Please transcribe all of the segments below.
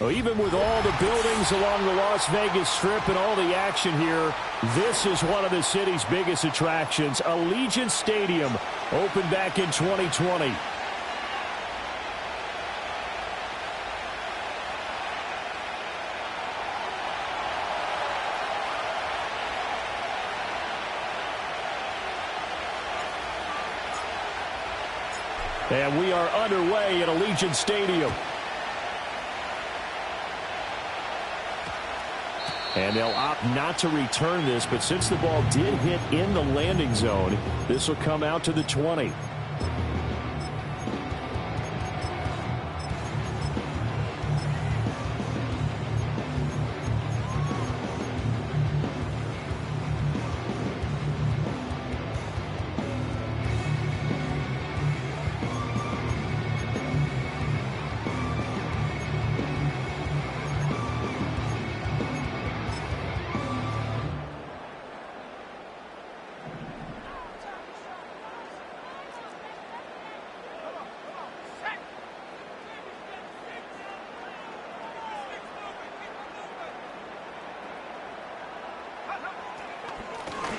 Well, even with all the buildings along the Las Vegas Strip and all the action here, this is one of the city's biggest attractions. Allegiant Stadium opened back in 2020. And we are underway at Allegiant Stadium. And they'll opt not to return this, but since the ball did hit in the landing zone, this will come out to the 20.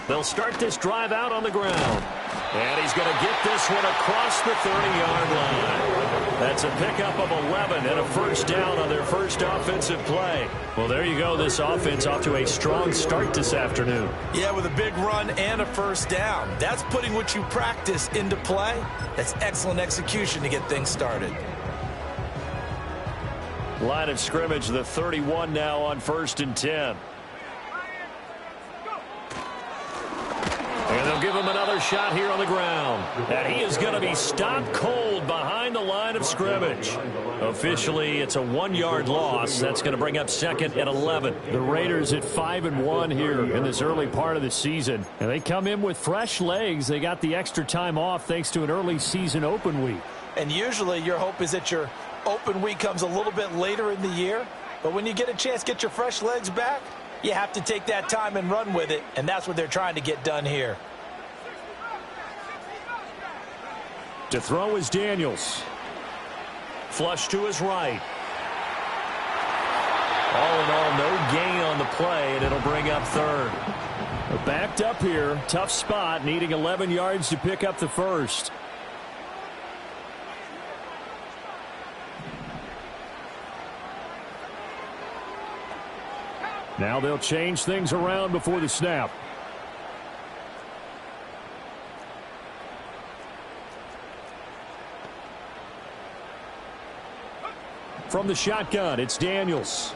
They'll start this drive out on the ground. And he's going to get this one across the 30-yard line. That's a pickup of 11 and a first down on their first offensive play. Well, there you go. This offense off to a strong start this afternoon. Yeah, with a big run and a first down. That's putting what you practice into play. That's excellent execution to get things started. Line of scrimmage, the 31 now on 1st and 10. And they'll give him another shot here on the ground. And he is going to be stopped cold behind the line of scrimmage. Officially, it's a 1-yard loss. That's going to bring up 2nd and 11. The Raiders at 5-1 here in this early part of the season. And they come in with fresh legs. They got the extra time off thanks to an early season open week. And usually your hope is that your open week comes a little bit later in the year. But when you get a chance to get your fresh legs back, you have to take that time and run with it, and that's what they're trying to get done here. To throw is Daniels. Flush to his right. All in all, no gain on the play, and it'll bring up 3rd. They're backed up here. Tough spot, needing 11 yards to pick up the first. Now they'll change things around before the snap. From the shotgun, it's Daniels.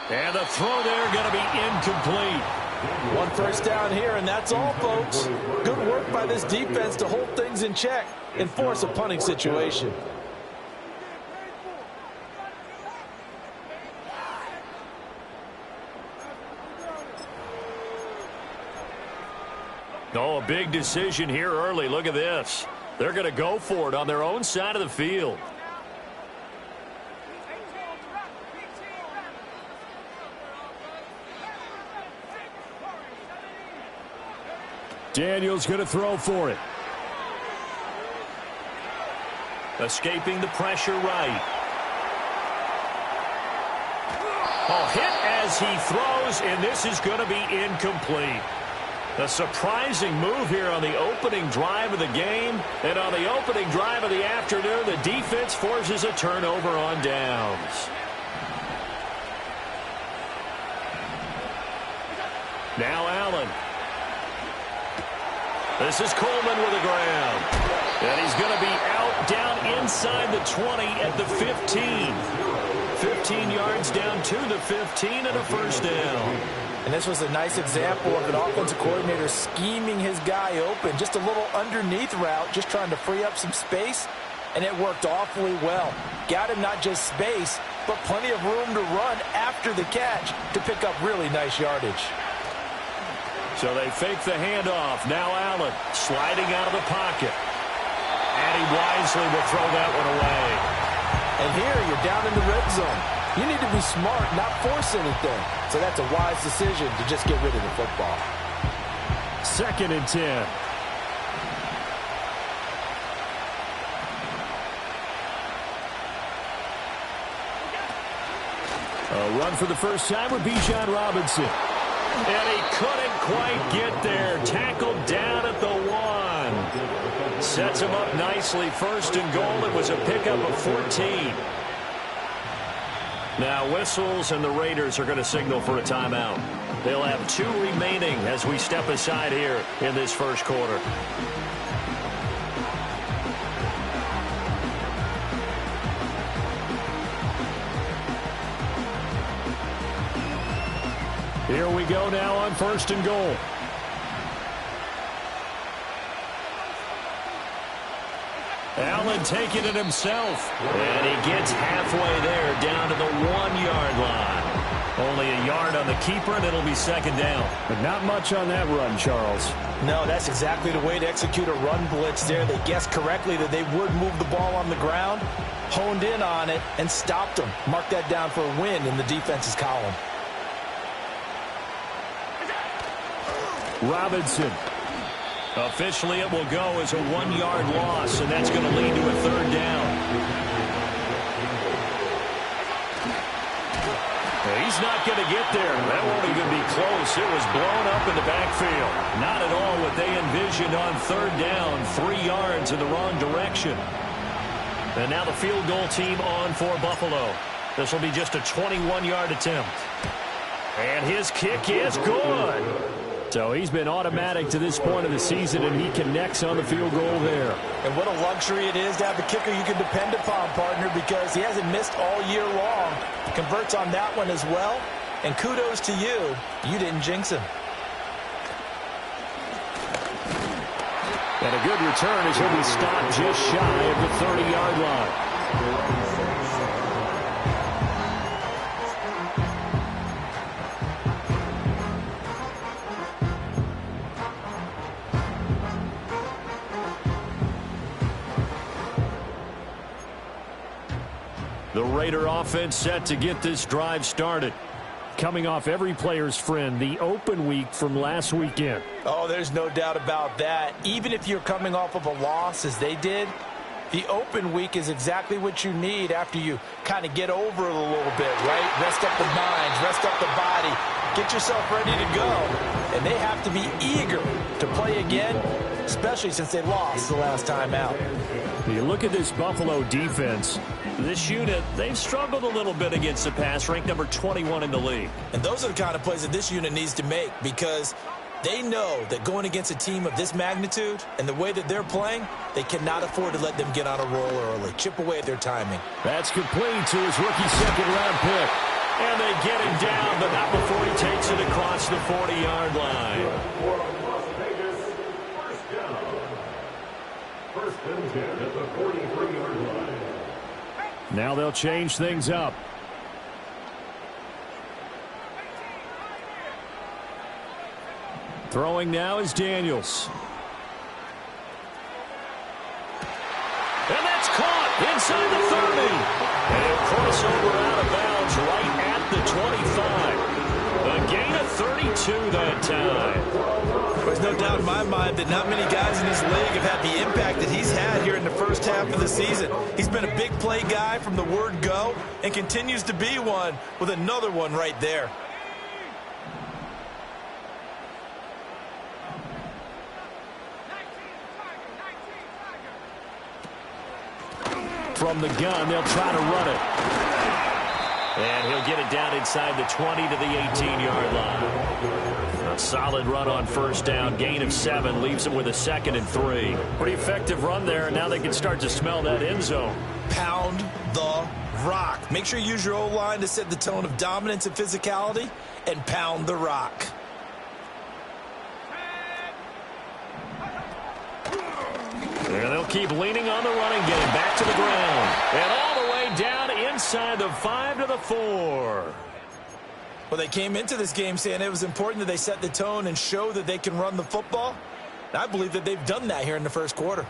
And the throw there going to be incomplete. 1 first down here, and that's all, folks. Good work by this defense to hold things in check and force a punting situation. Oh, a big decision here early. Look at this. They're going to go for it on their own side of the field. Daniel's going to throw for it. Escaping the pressure right. Oh, hit as he throws, and this is going to be incomplete. A surprising move here on the opening drive of the game. And on the opening drive of the afternoon, the defense forces a turnover on downs. Now Allen. This is Coleman with the ground. And he's going to be out down inside the 20 at the 15. 15 yards down to the 15 and a first down. And this was a nice example of an offensive coordinator scheming his guy open. Just a little underneath route, just trying to free up some space. And it worked awfully well. Got him not just space, but plenty of room to run after the catch to pick up really nice yardage. So they fake the handoff. Now Allen sliding out of the pocket. And he wisely will throw that one away. And here you're down in the red zone. You need to be smart, not force anything. So that's a wise decision to just get rid of the football. 2nd and 10. A run for the first time with Bijan Robinson. And he couldn't quite get there. Tackled down at the 1. Sets him up nicely. 1st and goal. It was a pickup of 14. Now whistles, and the Raiders are going to signal for a timeout. They'll have 2 remaining as we step aside here in this first quarter. Here we go now on 1st and goal. Allen taking it himself. And he gets halfway there down to the 1-yard line. Only a yard on the keeper, and it'll be 2nd down. But not much on that run, Charles. No, that's exactly the way to execute a run blitz there. They guessed correctly that they would move the ball on the ground, honed in on it, and stopped them. Mark that down for a win in the defense's column. Robinson. Officially, it will go as a 1-yard loss, and that's going to lead to a 3rd down. He's not going to get there. That won't even be close. It was blown up in the backfield. Not at all what they envisioned on 3rd down. 3 yards in the wrong direction. And now the field goal team on for Buffalo. This will be just a 21-yard attempt. And his kick is good. So he's been automatic to this point of the season, and he connects on the field goal there. And what a luxury it is to have a kicker you can depend upon, partner, because he hasn't missed all year long. Converts on that one as well. And kudos to you. You didn't jinx him. And a good return as he'll be stopped just shy of the 30-yard line. The Raider offense set to get this drive started. Coming off every player's friend, the open week from last weekend. Oh, there's no doubt about that. Even if you're coming off of a loss as they did, the open week is exactly what you need after you kind of get over it a little bit, right? Rest up the minds, rest up the body, get yourself ready to go. And they have to be eager to play again, especially since they lost the last time out. You look at this Buffalo defense. This unit, they've struggled a little bit against the pass, ranked number 21 in the league. And those are the kind of plays that this unit needs to make, because they know that going against a team of this magnitude and the way that they're playing, they cannot afford to let them get on a roll early. Chip away at their timing. That's complete to his rookie 2nd-round pick. And they get him down, but not before he takes it across the 40-yard line. First and 10 at the 43-yard line. Now they'll change things up. Throwing now is Daniels. And that's caught inside the 30. And a crossover out of bounds right at the 25. A gain of 32 that time. There's no doubt in my mind that not many guys in this league have had the impact that he's had here in the first half of the season. He's been a big play guy from the word go and continues to be one with another one right there. From the gun, they'll try to run it. And he'll get it down inside the 20 to the 18-yard line. A solid run on first down. Gain of 7 leaves him with a 2nd and 3. Pretty effective run there, and now they can start to smell that end zone. Pound the rock. Make sure you use your O-line to set the tone of dominance and physicality, and pound the rock. And they'll keep leaning on the running game. Back to the ground. And all the way down inside the 5 to the 4. Well, they came into this game saying it was important that they set the tone and show that they can run the football. And I believe that they've done that here in the first quarter.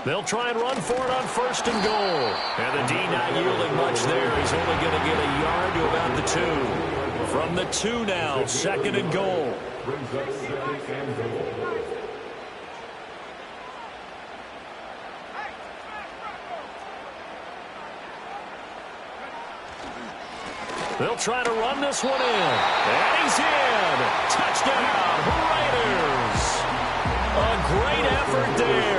They'll try and run for it on 1st and goal. And the D not yielding much there. He's only going to get a yard to about the 2. From the 2 now, 2nd and goal. Brings up 2nd and goal. They'll try to run this one in. And he's in. Touchdown, Raiders. A great effort there.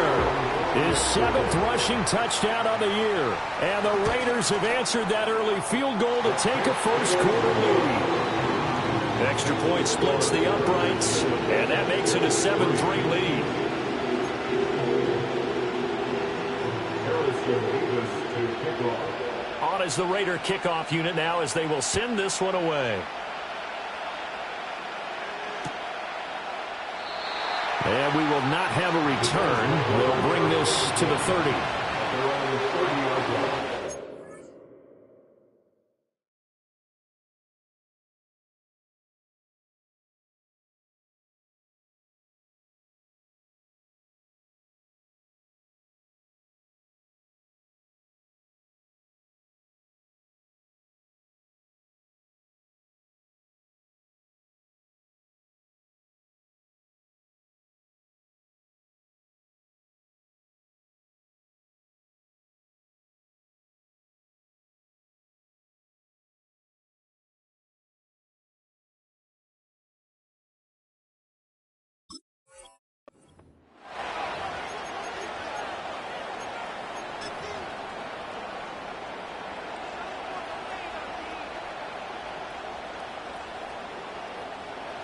His 7th rushing touchdown on the year. And the Raiders have answered that early field goal to take a first quarter lead. Extra point splits the uprights, and that makes it a 7-3 lead. On is the Raider kickoff unit now as they will send this one away. And we will not have a return. They'll bring this to the 30.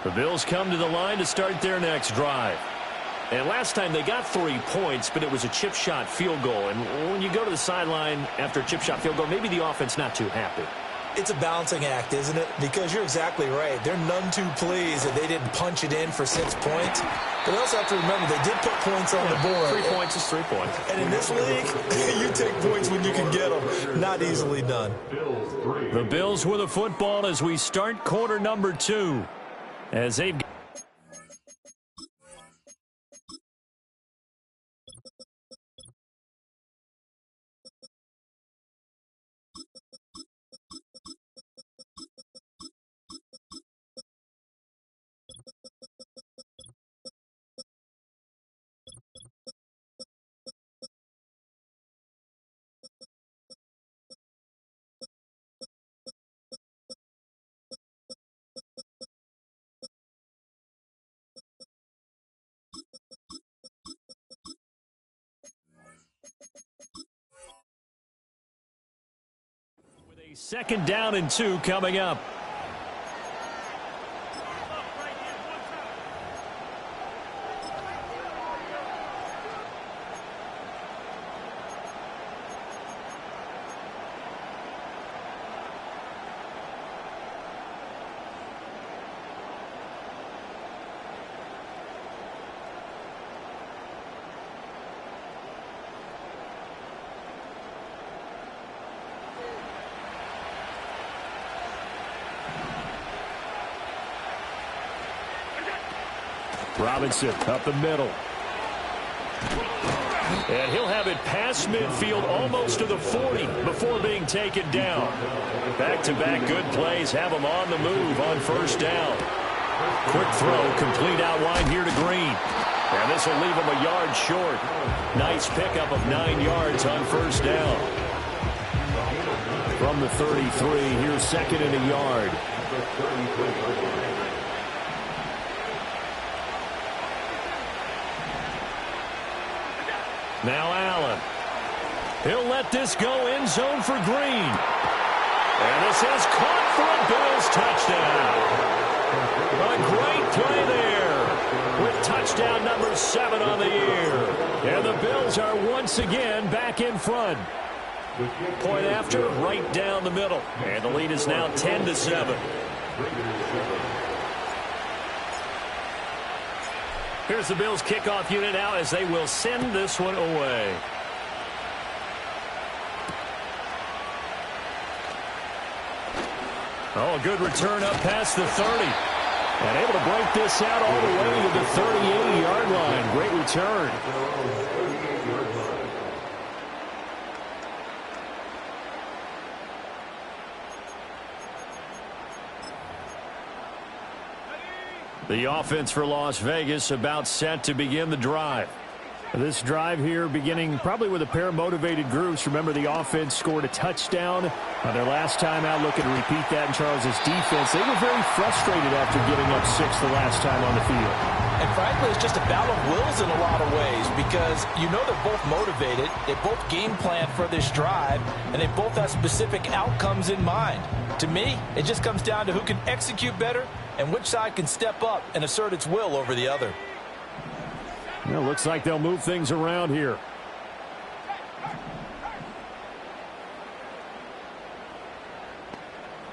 The Bills come to the line to start their next drive. And last time they got 3 points, but it was a chip shot field goal. And when you go to the sideline after a chip shot field goal, maybe the offense not too happy. It's a balancing act, isn't it? Because you're exactly right. They're none too pleased that they didn't punch it in for 6 points. But they also have to remember they did put points on the board. 3 points is 3 points. And in this league, you take points when you can get them. Not easily done. The Bills with a football as we start quarter number 2. As they've second down and 2 coming up. Robinson up the middle. And he'll have it past midfield almost to the 40 before being taken down. Back-to-back good plays have him on the move on first down. Quick throw, complete out wide here to Green. And this will leave him a yard short. Nice pickup of 9 yards on first down. From the 33, here's second and a yard. Now Allen. He'll let this go end zone for Green. And this is caught for a Bills touchdown. A great play there with touchdown number 7 on the year. And the Bills are once again back in front. Point after, right down the middle. And the lead is now 10-7. Here's the Bills kickoff unit now as they will send this one away. Oh, a good return up past the 30. And able to break this out all the way to the 38-yard line. Great return. The offense for Las Vegas about set to begin the drive. This drive here beginning probably with a pair of motivated groups. Remember, the offense scored a touchdown on their last time out. Looking to repeat that in Charles's defense. They were very frustrated after giving up 6 the last time on the field. And frankly, it's just a battle of wills in a lot of ways because you know they're both motivated. They both game plan for this drive, and they both have specific outcomes in mind. To me, it just comes down to who can execute better and which side can step up and assert its will over the other. Well, looks like they'll move things around here.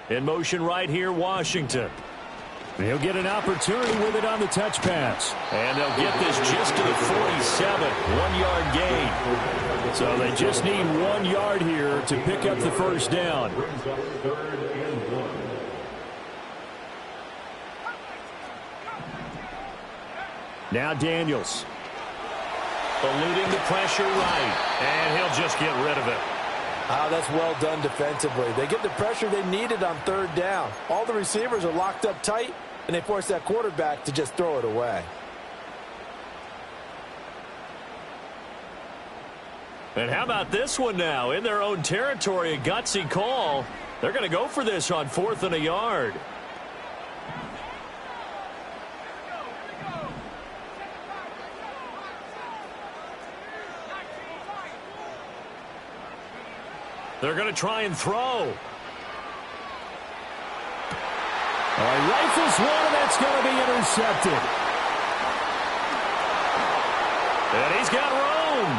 In motion right here, Washington. They'll get an opportunity with it on the touch pass. And they'll get this just to the 47. 1-yard gain. So they just need 1 yard here to pick up the first down. Now Daniels. Eluding the pressure right. And he'll just get rid of it. That's well done defensively. They get the pressure they needed on third down. All the receivers are locked up tight, and they force that quarterback to just throw it away. And how about this one now? In their own territory, a gutsy call. They're going to go for this on 4th and a yard. They're going to try and throw. Rifles one, and that's going to be intercepted. And he's got room.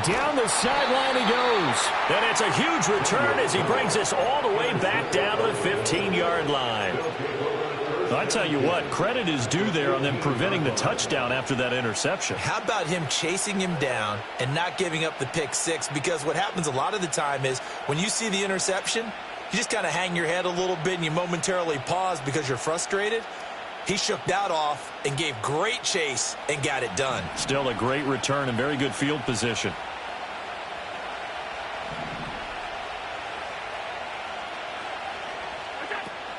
Down the sideline he goes. And it's a huge return as he brings this all the way back down to the 15-yard line. I tell you what, credit is due there on them preventing the touchdown after that interception. How about him chasing him down and not giving up the pick six? Because what happens a lot of the time is when you see the interception, you just kind of hang your head a little bit and you momentarily pause because you're frustrated. He shook that off and gave great chase and got it done. Still a great return and very good field position.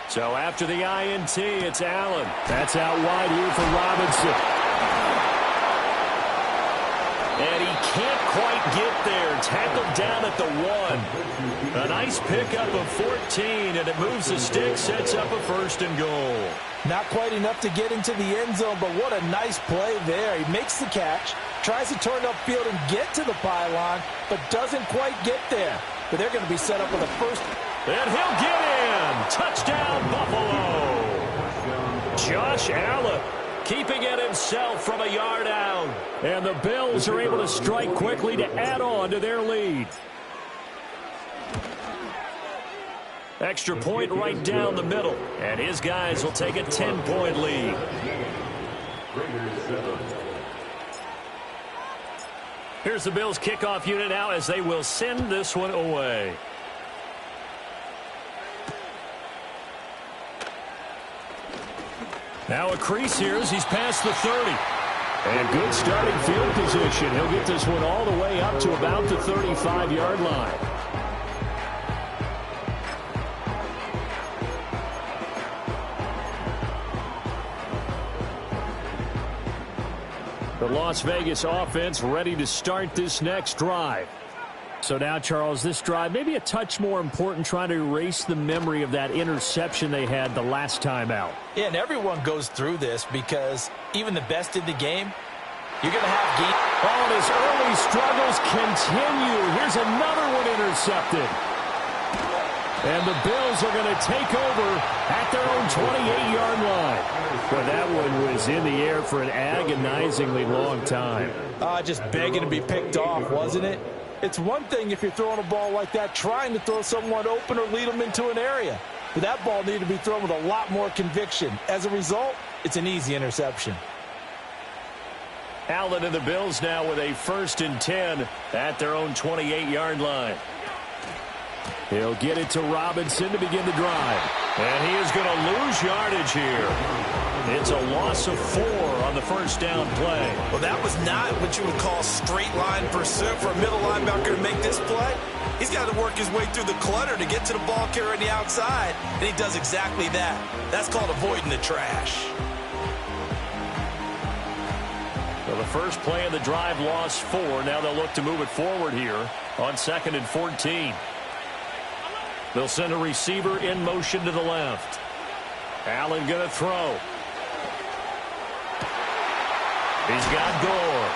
So after the INT, it's Allen. That's out wide here for Robinson. And he can't quite get there. Tackled down at the 1. A nice pickup of 14, and it moves the stick, sets up a 1st and goal. Not quite enough to get into the end zone, but what a nice play there. He makes the catch, tries to turn upfield and get to the pylon, but doesn't quite get there. But they're going to be set up with a 1st. And he'll get in. Touchdown, Buffalo. Josh Allen keeping it himself from a yard out. And the Bills are able to strike quickly to add on to their lead. Extra point right down the middle. And his guys will take a 10-point lead. Here's the Bills kickoff unit now as they will send this one away. Now a crease here as he's past the 30. And good starting field position. He'll get this one all the way up to about the 35-yard line. The Las Vegas offense ready to start this next drive. So now, Charles, this drive maybe a touch more important, trying to erase the memory of that interception they had the last time out. Yeah, and everyone goes through this because even the best in the game, you're going to have games. Oh, and his early struggles continue. Here's another one intercepted. And the Bills are going to take over at their own 28-yard line. Well, that one was in the air for an agonizingly long time. Just begging to be picked off, wasn't it? It's one thing if you're throwing a ball like that, trying to throw someone open or lead them into an area. But that ball needed to be thrown with a lot more conviction. As a result, it's an easy interception. Allen and the Bills now with a 1st and 10 at their own 28-yard line. He'll get it to Robinson to begin the drive. And he is going to lose yardage here. It's a loss of 4 on the first down play. Well, that was not what you would call straight line pursuit for a middle linebacker to make this play. He's got to work his way through the clutter to get to the ball carrier on the outside, and he does exactly that. That's called avoiding the trash. Well, the first play of the drive lost 4. Now they'll look to move it forward here on 2nd and 14. They'll send a receiver in motion to the left. Allen going to throw. He's got Gore.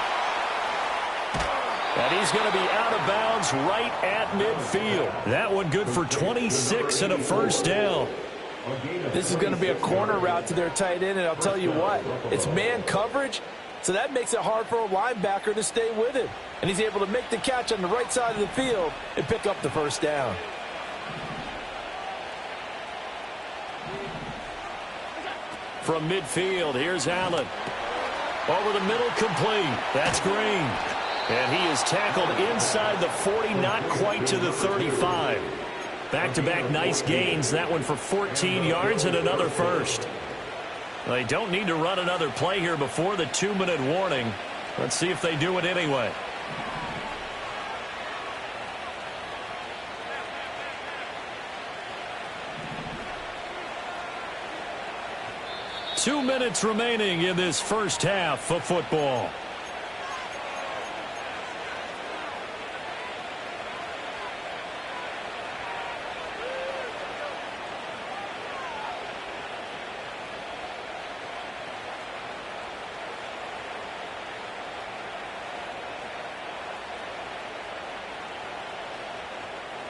And he's going to be out of bounds right at midfield. That one good for 26 and a first down. This is going to be a corner route to their tight end, and I'll tell you what, it's man coverage, so that makes it hard for a linebacker to stay with him. And he's able to make the catch on the right side of the field and pick up the first down. From midfield, here's Allen. Over the middle, complete. That's Green. And he is tackled inside the 40, not quite to the 35. Back-to-back nice gains. That one for 14 yards and another first. They don't need to run another play here before the 2-minute warning. Let's see if they do it anyway. Two minutes remaining in this first half of football.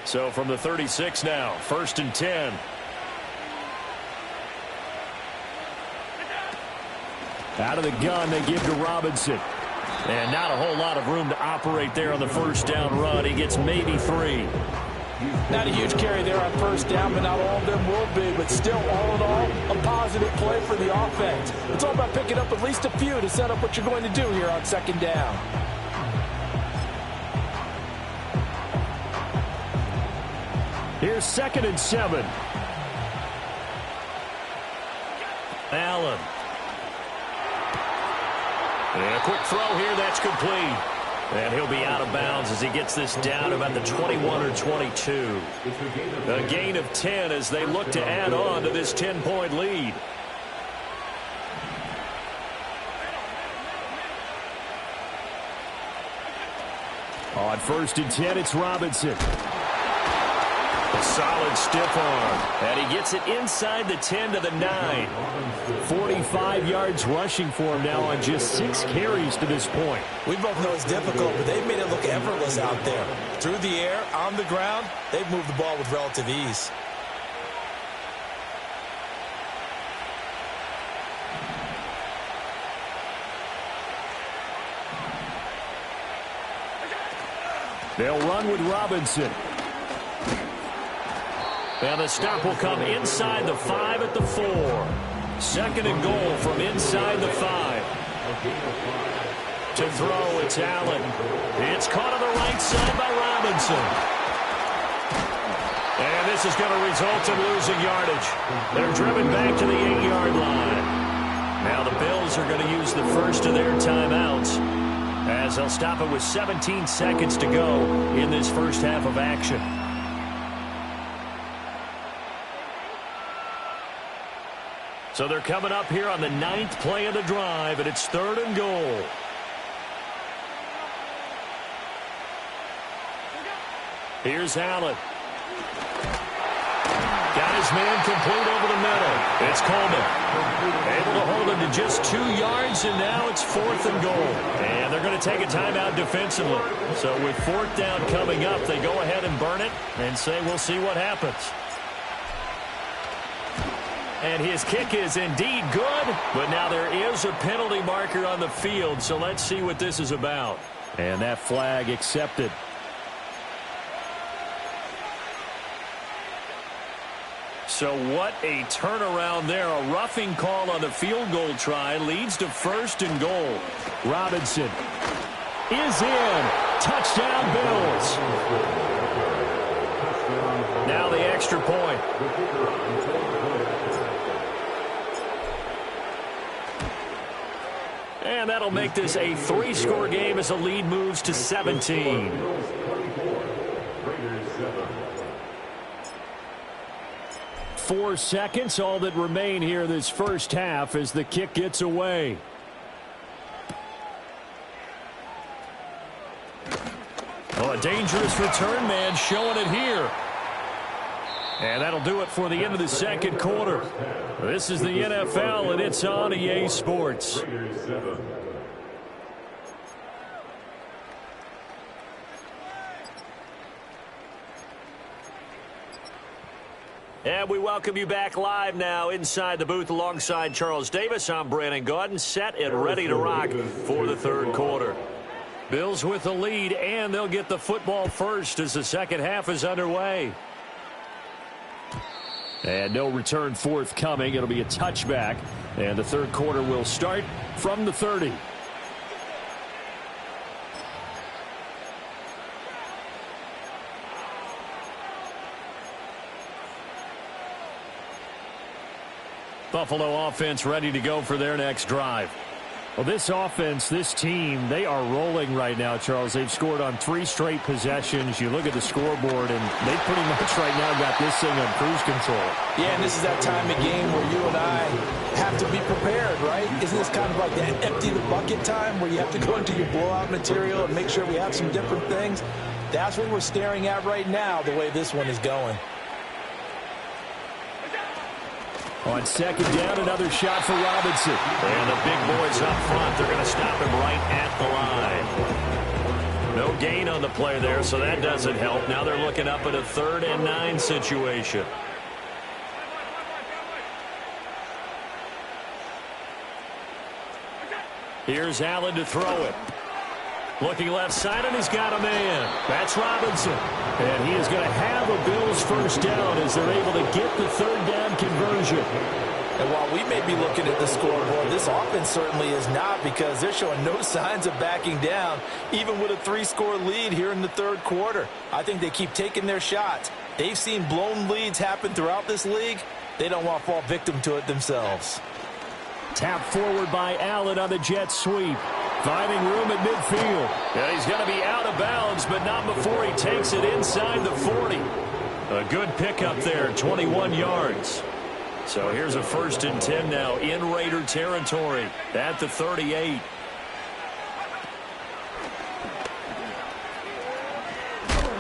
So from the 36 now, 1st and 10. Out of the gun, they give to Robinson. And not a whole lot of room to operate there on the first down run. He gets maybe 3. Not a huge carry there on first down, but not all of them will be. But still, all in all, a positive play for the offense. It's all about picking up at least a few to set up what you're going to do here on 2nd down. Here's 2nd and 7. Allen. And a quick throw here, that's complete. And he'll be out of bounds as he gets this down about the 21 or 22. A gain of 10 as they look to add on to this 10-point lead. On 1st and 10, it's Robinson. A solid stiff arm. And he gets it inside the 10 to the 9. 45 yards rushing for him now on just 6 carries to this point. We both know it's difficult, but they've made it look effortless out there. Through the air, on the ground, they've moved the ball with relative ease. They'll run with Robinson. And the stop will come inside the 5 at the 4. 2nd and goal from inside the 5. To throw, it's Allen. It's caught on the right side by Robinson. And this is going to result in losing yardage. They're driven back to the 8-yard line. Now the Bills are going to use the first of their timeouts as they'll stop it with 17 seconds to go in this first half of action. So they're coming up here on the 9th play of the drive, and it's 3rd and goal. Here's Allen. Got his man complete over the middle. It's Coleman. Able to hold him to just 2 yards, and now it's 4th and goal. And they're going to take a timeout defensively. So with 4th down coming up, they go ahead and burn it and say we'll see what happens. And his kick is indeed good, but now there is a penalty marker on the field, so let's see what this is about. And that flag accepted. So what a turnaround there. A roughing call on the field goal try leads to 1st and goal. Robinson is in. Touchdown, Bills. Now the extra point. And that'll make this a 3-score game as the lead moves to 17. 4 seconds, all that remain here this first half as the kick gets away. Oh, a dangerous return man showing it here. And that'll do it for the end of the second quarter. This is the NFL, and it's on EA Sports. And we welcome you back live now inside the booth alongside Charles Davis. I'm Brandon Gaudin, set and ready to rock for the third quarter. Bills with the lead, and they'll get the football first as the second half is underway. And no return forthcoming. It'll be a touchback, and the third quarter will start from the 30. Buffalo offense ready to go for their next drive. Well, this offense, this team, they are rolling right now, Charles. They've scored on 3 straight possessions. You look at the scoreboard, and they pretty much right now got this thing on cruise control. Yeah, and this is that time of game where you and I have to be prepared, right? Isn't this kind of like that empty the bucket time where you have to go into your blowout material and make sure we have some different things? That's what we're staring at right now, the way this one is going. On second down, another shot for Robinson. And the big boys up front, they're going to stop him right at the line. No gain on the play there, so that doesn't help. Now they're looking up at a 3rd and 9 situation. Here's Allen to throw it. Looking left side, and he's got a man. That's Robinson. And he is going to have a Bills first down as they're able to get the 3rd down conversion. And while we may be looking at the scoreboard, this offense certainly is not, because they're showing no signs of backing down, even with a 3-score lead here in the third quarter. I think they keep taking their shots. They've seen blown leads happen throughout this league. They don't want to fall victim to it themselves. Tap forward by Allen on the jet sweep. Finding room at midfield. And he's going to be out of bounds, but not before he takes it inside the 40. A good pickup there, 21 yards. So here's a 1st and 10 now in Raider territory at the 38.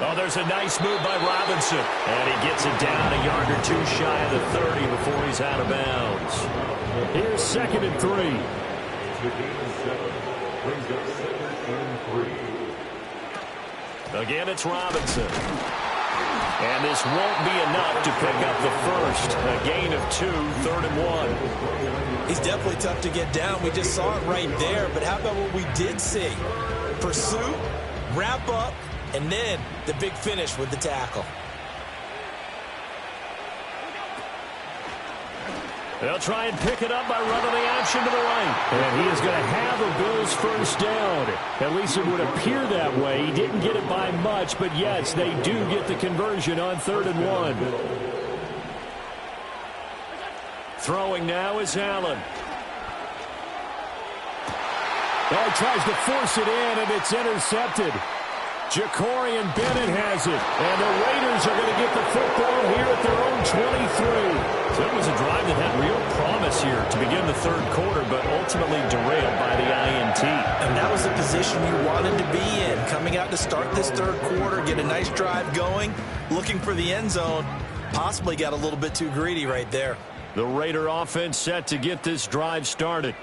Oh, there's a nice move by Robinson. And he gets it down a yard or 2 shy of the 30 before he's out of bounds. Here's 2nd and 3. Again, it's Robinson. And this won't be enough to pick up the first. A gain of 2, 3rd and 1. He's definitely tough to get down. We just saw it right there. But how about what we did see? Pursuit, wrap up, and then the big finish with the tackle. They'll try and pick it up by running the option to the right. And he is going to have a Bills first down. At least it would appear that way. He didn't get it by much, but yes, they do get the conversion on 3rd and 1. Throwing now is Allen. Oh, he tries to force it in, and it's intercepted. Jacorian Bennett has it, and the Raiders are going to get the football here at their own 23. So it was a drive that had real promise here to begin the third quarter, but ultimately derailed by the INT. And that was the position you wanted to be in, coming out to start this third quarter, get a nice drive going, looking for the end zone. Possibly got a little bit too greedy right there. The Raider offense set to get this drive started.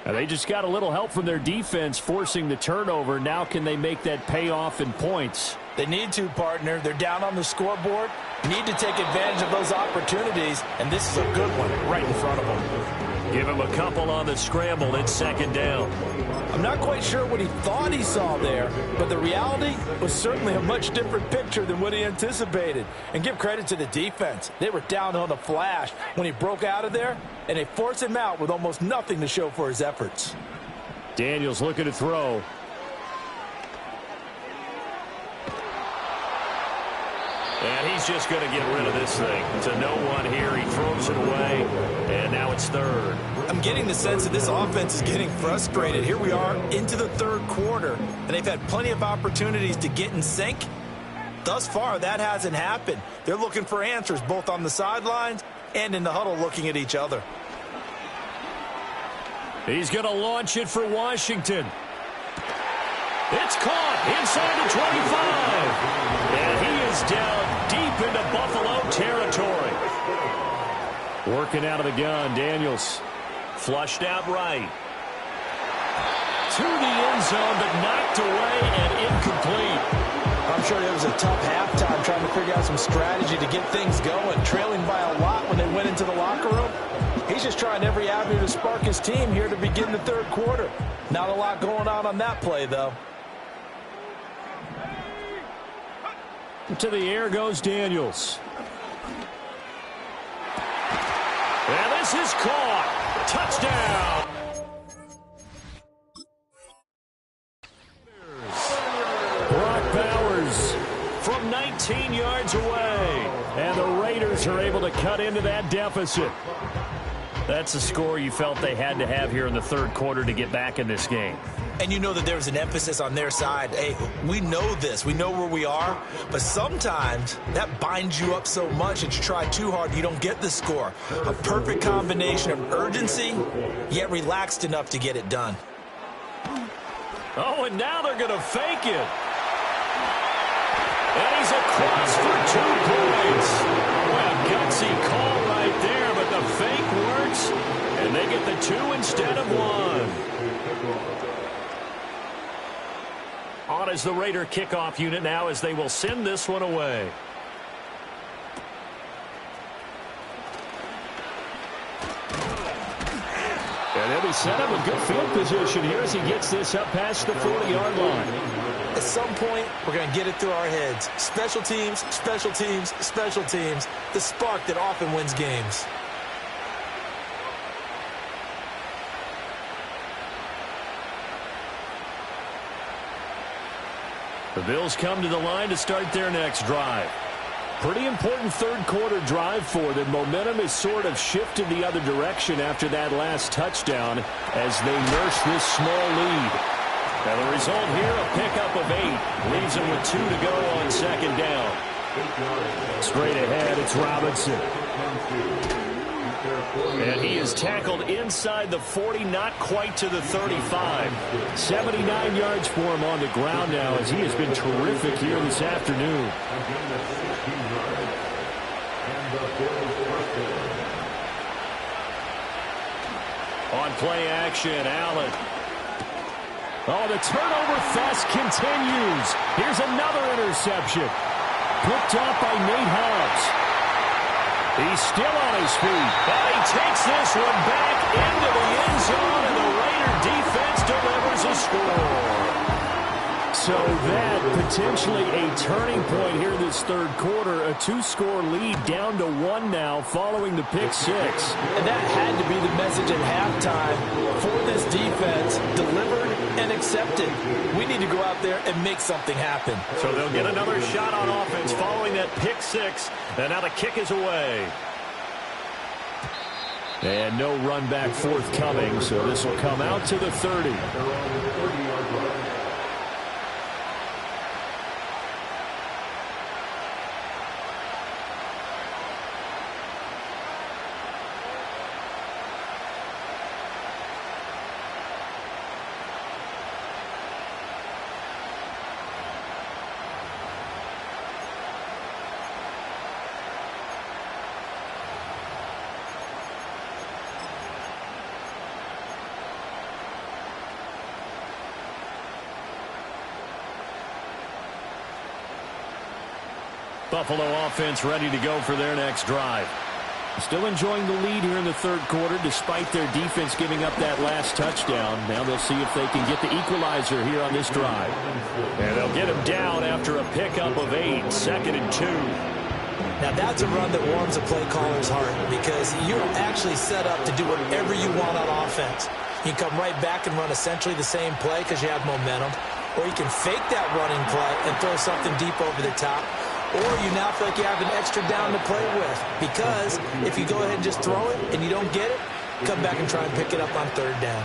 And they just got a little help from their defense forcing the turnover. Now can they make that pay off in points? They need to, partner. They're down on the scoreboard. Need to take advantage of those opportunities, and this is a good one right in front of them. Give him a couple on the scramble. It's second down. I'm not quite sure what he thought he saw there, but the reality was certainly a much different picture than what he anticipated. And give credit to the defense. They were down on the flash when he broke out of there, and they forced him out with almost nothing to show for his efforts. Daniels looking to throw. And he's just going to get rid of this thing. To no one here. He throws it away, and now it's third. I'm getting the sense that this offense is getting frustrated. Here we are into the third quarter, and they've had plenty of opportunities to get in sync. Thus far, that hasn't happened. They're looking for answers both on the sidelines and in the huddle looking at each other. He's going to launch it for Washington. It's caught inside the 25. And he is down deep into Buffalo territory. Working out of the gun, Daniels. Flushed out right. To the end zone, but knocked away and incomplete. I'm sure it was a tough halftime trying to figure out some strategy to get things going, trailing by a lot when they went into the locker room. He's just trying every avenue to spark his team here to begin the third quarter. Not a lot going on that play, though. To the air goes Daniels. And this is caught. Touchdown. Brock Bowers from 19 yards away. And the Raiders are able to cut into that deficit. That's a score you felt they had to have here in the third quarter to get back in this game. And you know that there's an emphasis on their side. Hey, we know this. We know where we are. But sometimes that binds you up so much that you try too hard, you don't get the score. A perfect combination of urgency, yet relaxed enough to get it done. Oh, and now they're going to fake it. And he's across for 2 points. Well, a gutsy call right there, but the fake works. And they get the 2 instead of 1. On is the Raider kickoff unit now as they will send this one away. And he'll be set up with good field position here as he gets this up past the 40-yard line. At some point, we're going to get it through our heads. Special teams, special teams, special teams. The spark that often wins games. The Bills come to the line to start their next drive. Pretty important third quarter drive for them. Momentum is sort of shifted the other direction after that last touchdown as they nurse this small lead. And the result here, a pickup of 8. Leaves them with 2 to go on second down. Straight ahead, it's Robinson. And he is tackled inside the 40, not quite to the 35. 79 yards for him on the ground now as he has been terrific here this afternoon. On play action, Allen. Oh, the turnover fest continues. Here's another interception. Picked off by Nate Hobbs. He's still on his feet. And he takes this one back into the end zone, and the Raider defense delivers a score. So that potentially a turning point here this third quarter. A 2-score lead down to 1 now following the pick 6. And that had to be the message at halftime for this defense. Delivered and accepted. We need to go out there and make something happen. So they'll get another shot on offense following that pick 6. And now the kick is away. And no run back forthcoming, so this will come out to the 30. Buffalo offense ready to go for their next drive. Still enjoying the lead here in the third quarter despite their defense giving up that last touchdown. Now they'll see if they can get the equalizer here on this drive. And they'll get him down after a pickup of 8, 2nd and 2. Now that's a run that warms a play caller's heart because you're actually set up to do whatever you want on offense. You can come right back and run essentially the same play because you have momentum, or you can fake that running play and throw something deep over the top. Or you now feel like you have an extra down to play with because if you go ahead and just throw it and you don't get it, come back and try and pick it up on 3rd down.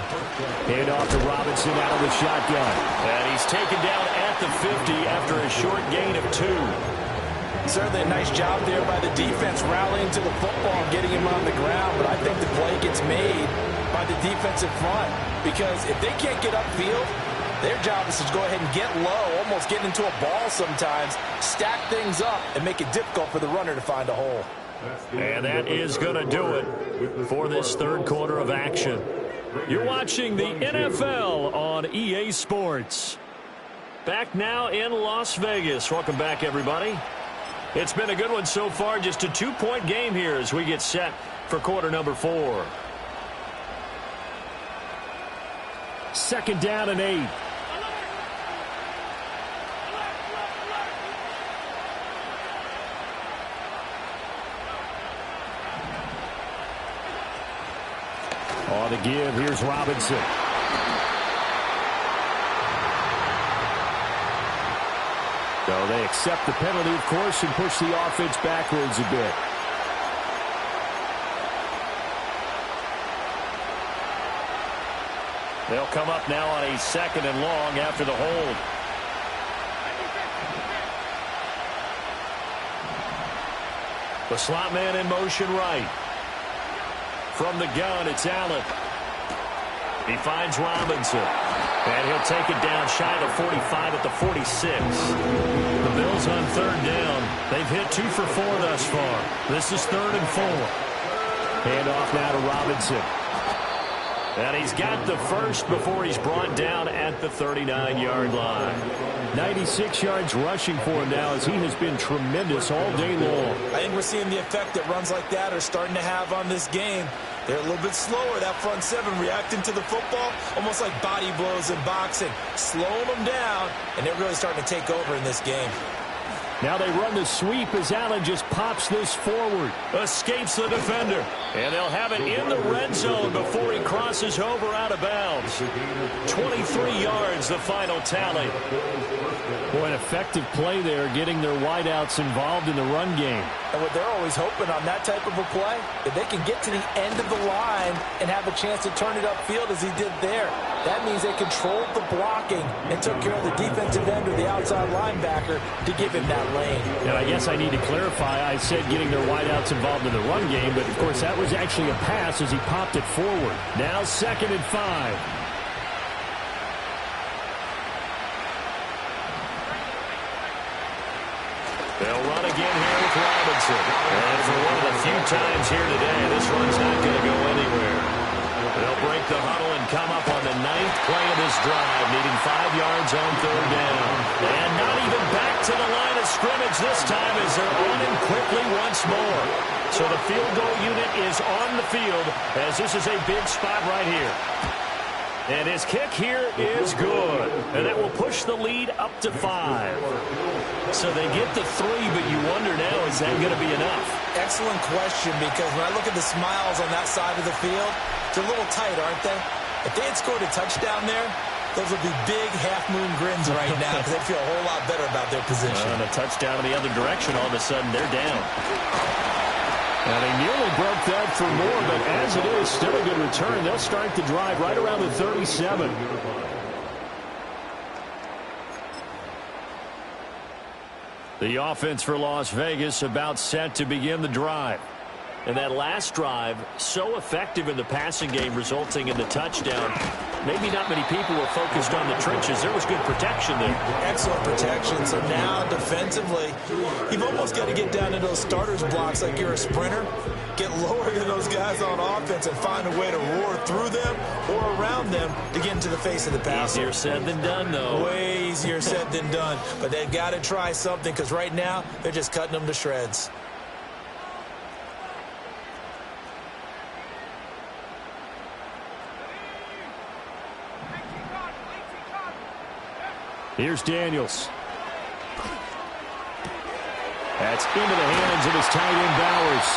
Hand off to Robinson out of the shotgun. And he's taken down at the 50 after a short gain of 2. Certainly a nice job there by the defense rallying to the football and getting him on the ground, but I think the play gets made by the defensive front because if they can't get upfield, their job is to go ahead and get low, almost get into a ball sometimes, stack things up, and make it difficult for the runner to find a hole. And that is going to do it for this third quarter of action. You're watching the NFL on EA Sports. Back now in Las Vegas. Welcome back, everybody. It's been a good one so far. Just a 2-point game here as we get set for quarter number 4. 2nd down and 8. On the give, here's Robinson. So they accept the penalty, of course, and push the offense backwards a bit. They'll come up now on a 2nd and long after the hold. The slot man in motion right. From the gun, it's Allen. He finds Robinson. And he'll take it down shy of 45 at the 46. The Bills on 3rd down. They've hit 2 for 4 thus far. This is 3rd and 4. Hand off now to Robinson. And he's got the first before he's brought down at the 39-yard line. 96 yards rushing for him now as he has been tremendous all day long. I think we're seeing the effect that runs like that are starting to have on this game. They're a little bit slower, that front 7, reacting to the football, almost like body blows in boxing, slowing them down, and they're really starting to take over in this game. Now they run the sweep as Allen just pops this forward. Escapes the defender. And they'll have it in the red zone before he crosses over out of bounds. 23 yards, the final tally. Boy, an effective play there, getting their wideouts involved in the run game. And what they're always hoping on that type of a play, that they can get to the end of the line and have a chance to turn it upfield as he did there. That means they controlled the blocking and took care of the defensive end or the outside linebacker to give him that lane. And I guess I need to clarify, I said getting their wideouts involved in the run game, but of course that was actually a pass as he popped it forward. Now 2nd and 5. They'll run again here with Robinson. And for one of the few times here today, this run's not going to go anywhere. They'll break the huddle and come up on the 9th play of this drive, needing 5 yards on 3rd down. And not even back to the line of scrimmage this time as they're on him quickly once more. So the field goal unit is on the field as this is a big spot right here. And his kick here is good. And that will push the lead up to 5. So they get the 3, but you wonder now, is that going to be enough? Excellent question, because when I look at the smiles on that side of the field, they're a little tight, aren't they? If they had scored a touchdown there, those would be big half-moon grins right now because they feel a whole lot better about their position. And a touchdown in the other direction, all of a sudden, they're down. And he nearly broke that for more, but as it is, still a good return. They'll start the drive right around the 37. The offense for Las Vegas about set to begin the drive. And that last drive, so effective in the passing game, resulting in the touchdown. Maybe not many people were focused on the trenches. There was good protection there. Excellent protection. So now, defensively, you've almost got to get down to those starters blocks like you're a sprinter. Get lower than those guys on offense and find a way to roar through them or around them to get into the face of the passer. Easier said than done, though. Way easier said than done. But they've got to try something because right now, they're just cutting them to shreds. Here's Daniels. That's into the hands of his tight end, Bowers.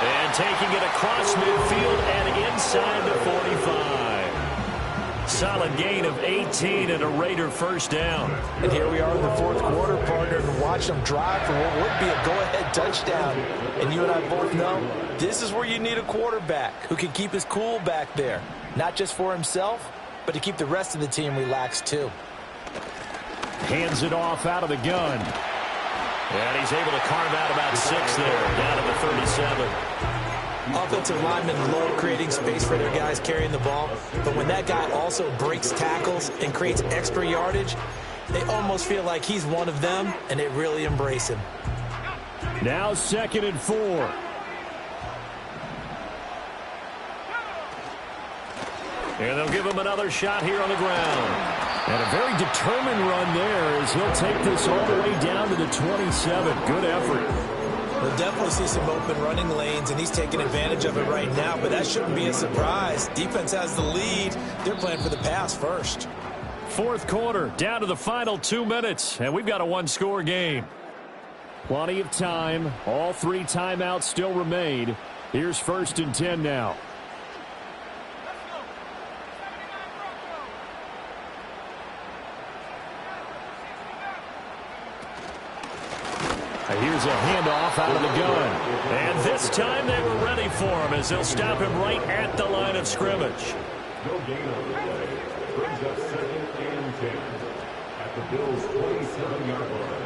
And taking it across midfield and inside the 45. Solid gain of 18 and a Raider first down. And here we are in the fourth quarter, partner, and watch them drive for what would be a go-ahead touchdown. And you and I both know this is where you need a quarterback who can keep his cool back there. Not just for himself, but to keep the rest of the team relaxed too. Hands it off out of the gun. And he's able to carve out about 6 there, down to the 37. Offensive linemen love creating space for their guys carrying the ball, but when that guy also breaks tackles and creates extra yardage, they almost feel like he's one of them, and they really embrace him. Now 2nd and 4. And they'll give him another shot here on the ground. And a very determined run there as he'll take this all the way down to the 27. Good effort. We'll definitely see some open running lanes, and he's taking advantage of it right now, but that shouldn't be a surprise. Defense has the lead. They're playing for the pass first. Fourth quarter, down to the final 2 minutes, and we've got a one-score game. Plenty of time. All 3 timeouts still remain. Here's 1st and 10 now. Here's a handoff out of the gun. And this time they were ready for him as they'll stop him right at the line of scrimmage. No gain on the play. Brings up 2nd and 10 at the Bills' 27-yard line.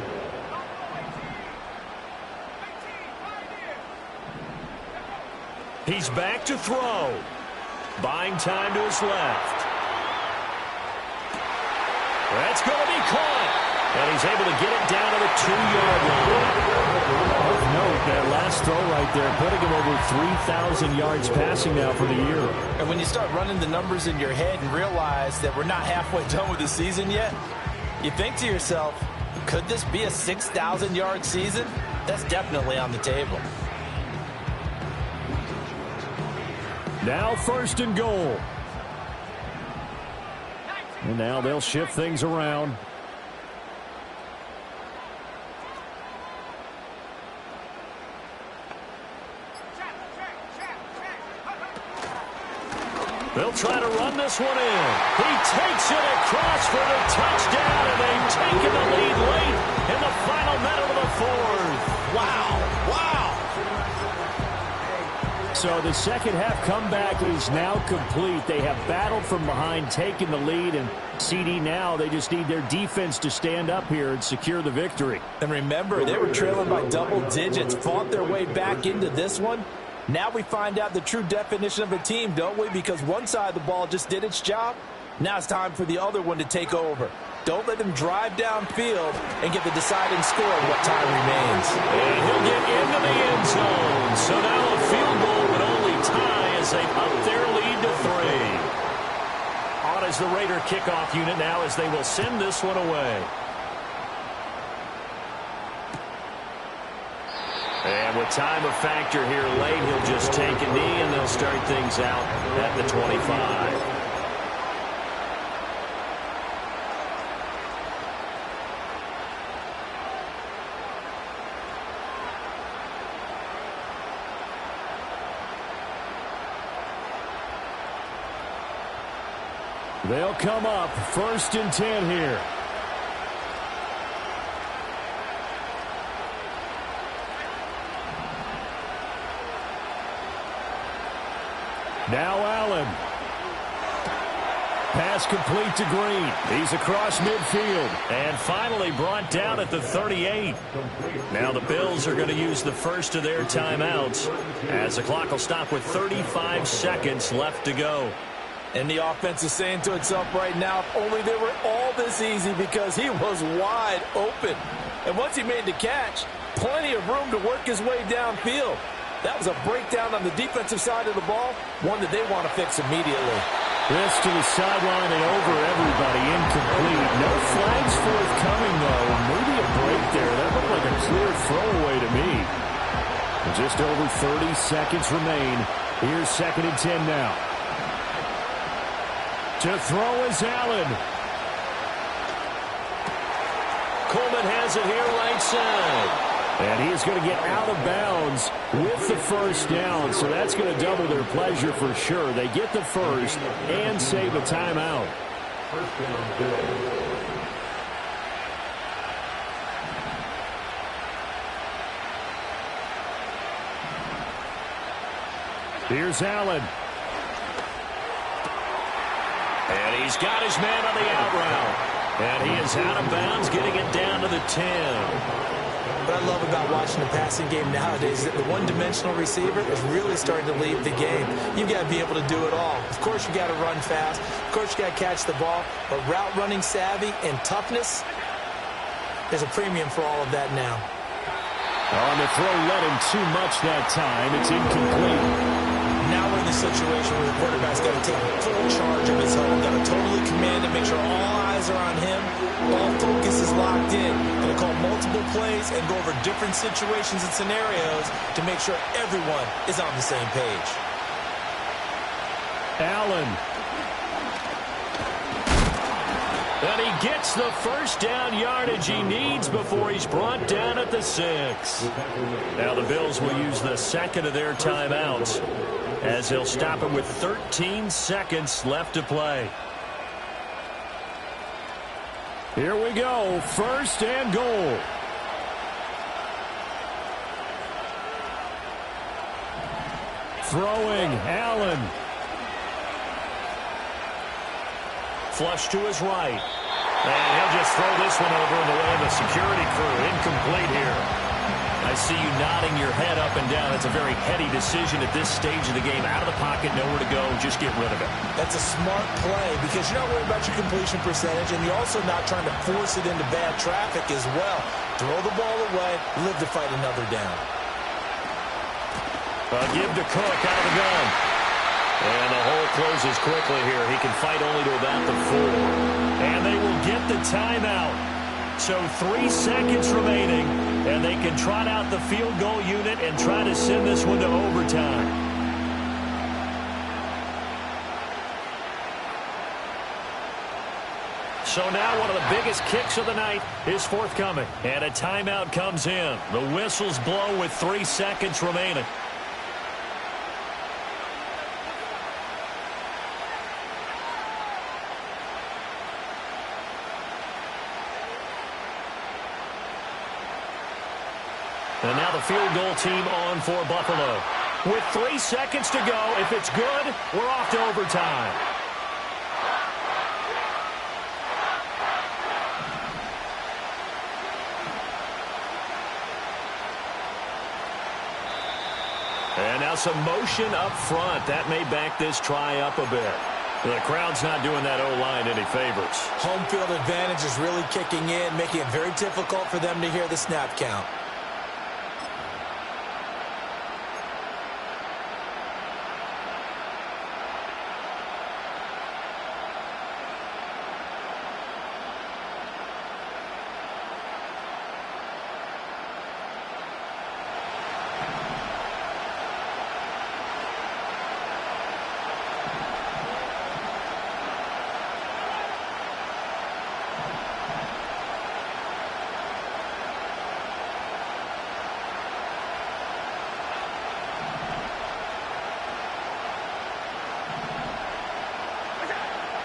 He's back to throw. Buying time to his left. That's going to be caught. And he's able to get it down to the 2-yard line. Of note, that last throw right there, putting him over 3,000 yards passing now for the year. And when you start running the numbers in your head and realize that we're not halfway done with the season yet, you think to yourself, could this be a 6,000-yard season? That's definitely on the table. Now 1st and goal. And now they'll shift things around. They'll try to run this one in. He takes it across for the touchdown, and they've taken the lead late in the final minute of the 4th. Wow. So the second half comeback is now complete. They have battled from behind, taken the lead, and CD now, they just need their defense to stand up here and secure the victory. And remember, they were trailing by double digits, fought their way back into this one. Now we find out the true definition of a team, don't we? Because one side of the ball just did its job. Now it's time for the other one to take over. Don't let them drive downfield and get the deciding score of what time remains. And he'll get into the end zone. So now a field goal would only tie as they up their lead to 3. On is the Raider kickoff unit now as they will send this one away. And with time a factor here late, he'll just take a knee and they'll start things out at the 25. They'll come up 1st and 10 here. Now Allen. Pass complete to Green. He's across midfield. And finally brought down at the 38. Now the Bills are going to use the first of their timeouts as the clock will stop with 35 seconds left to go. And the offense is saying to itself right now, if only they were all this easy, because he was wide open. And once he made the catch, plenty of room to work his way downfield. That was a breakdown on the defensive side of the ball, one that they want to fix immediately. This to the sideline and over everybody, incomplete. No flags forthcoming, though. Maybe a break there. That looked like a clear throwaway to me. Just over 30 seconds remain. Here's 2nd and 10 now. To throw is Allen. Coleman has it here right side. And he is going to get out of bounds with the first down, so that's going to double their pleasure for sure. They get the first and save a timeout. First down, Bills. Here's Allen. And he's got his man on the out route. And he is out of bounds, getting it down to the 10. What I love about watching the passing game nowadays is that the one-dimensional receiver is really starting to leave the game. You've got to be able to do it all. Of course, you got to run fast. Of course, you got to catch the ball. But route running savvy and toughness, there's a premium for all of that now. On the throw, let him too much that time. It's incomplete. Now we're in the situation where the quarterback's got to take full charge of his home, got to totally command it, make sure all eyes are on him, all focus is locked in. Going to call multiple plays and go over different situations and scenarios to make sure everyone is on the same page. Allen. And he gets the first down yardage he needs before he's brought down at the 6. Now the Bills will use the second of their timeouts as they'll stop it with 13 seconds left to play. Here we go, 1st and goal. Throwing, Allen. Flush to his right. And he'll just throw this one over in the way of the security crew. Incomplete here. I see you nodding your head up and down. It's a very heady decision at this stage of the game. Out of the pocket, nowhere to go. Just get rid of it. That's a smart play because you're not worried about your completion percentage, and you're also not trying to force it into bad traffic as well. Throw the ball away, live to fight another down. Give to Cook out of the gun. And the hole closes quickly here. He can fight only to about the 4. And they will get the timeout. So 3 seconds remaining, and they can trot out the field goal unit and try to send this one to overtime. So now one of the biggest kicks of the night is forthcoming. And a timeout comes in. The whistles blow with 3 seconds remaining. And now the field goal team on for Buffalo. With 3 seconds to go, if it's good, we're off to overtime. And now some motion up front. That may back this try up a bit. The crowd's not doing that O-line any favors. Home field advantage is really kicking in, making it very difficult for them to hear the snap count.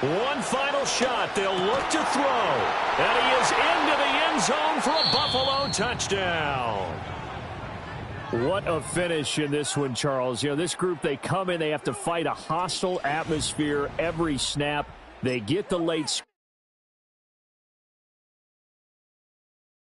One final shot. They'll look to throw. And he is into the end zone for a Buffalo touchdown. What a finish in this one, Charles. You know, this group, they come in, they have to fight a hostile atmosphere every snap. They get the late